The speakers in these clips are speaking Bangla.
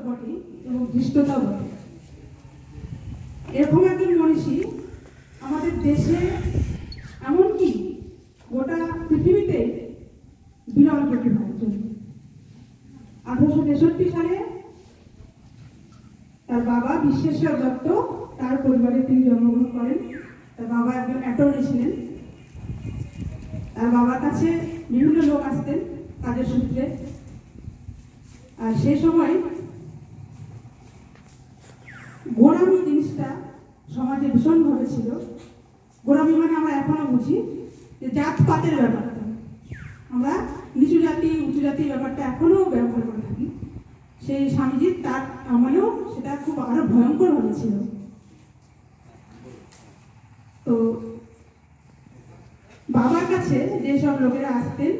বটে এবং ধৃষ্টতা বটে। এরকম একজন মনীষী আমাদের দেশে এমনকি গোটা পৃথিবীতে বিরল প্রতিভা। 1863 সালে তার বাবা বিশ্বেশ্বর দত্ত, তার পরিবারে তিনি জন্মগ্রহণ করেন। তার বাবা একজন অ্যাটর্নি ছিলেন। তার বাবার কাছে বিভিন্ন লোক আসতেন কাজের সূত্রে। আর সেই সময় গোড়ামি জিনিসটা সমাজে ভীষণভাবে ছিল। গোড়ামি মানে আমরা এখনো বুঝি যে জাতপাতের ব্যাপারটা, আমরা নিচু জাতি উঁচু জাতির ব্যাপারটা এখনো ব্যবহার করে থাকি। সেই স্বামীজির তার আমলেও সেটা খুব আরো ভয়ঙ্করভাবে ছিল। তো বাবার কাছে যেসব লোকেরা আসতেন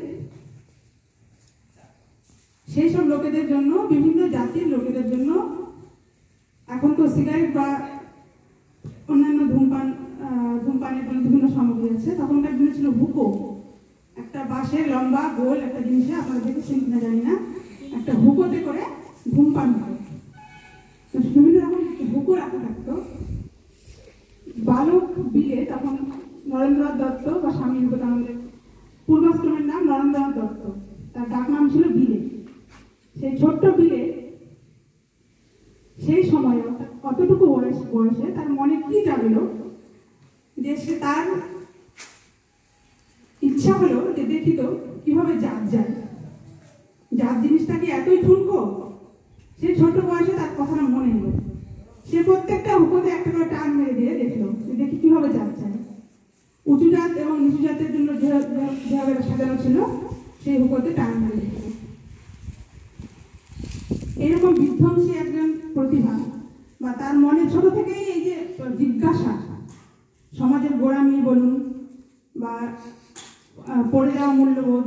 সেই সব লোকেদের জন্য, বিভিন্ন জাতির লোকেদের জন্য, এখন তো সিগারেট বা অন্যান্য ধূমপানের জন্য বিভিন্ন সামগ্রী আছে, তখনকার দিনে ছিল হুকো। একটা বাঁশের লম্বা গোল একটা জিনিসে, আপনারা দেখেছেন কিনা জানি না, একটা হুকোতে করে ধূমপান করে। তো বিভিন্ন রকম হুকো রাখা থাকতো। বালক বিলে তখন নরেন্দ্রনাথ দত্ত বা স্বামী বিবেকানন্দের পূর্বাশ্রমের নাম নরেন্দ্রনাথ দত্ত, তার ডাক নাম ছিল বিলে। সেই ছোট্ট বিলে সেই সময় কতটুকু বয়সে তার মনে কি জাগলো যে সে তার ইচ্ছা হলো যে দেখি তো কিভাবে জাত যায়, জাত জিনিসটা কি এতই ঠুনকো। সে ছোট বয়সে তার কথাটা মনে এলো। সে প্রত্যেকটা হুকোতে একটা করে টান মেরে দিয়ে দেখলো দেখি কিভাবে জাত যায়। উঁচু জাত এবং নিচু জাতের জন্য যেভাবে সাজানো ছিল সেই হুকোতে টান মেরে দেখলো। এরকম বিধ্বংসী একজন প্রতিভা বা তার মনে ছোট থেকেই এই যে জিজ্ঞাসা, সমাজের গোড়ামি বলুন বা পড়ে যাওয়া মূল্যবোধ,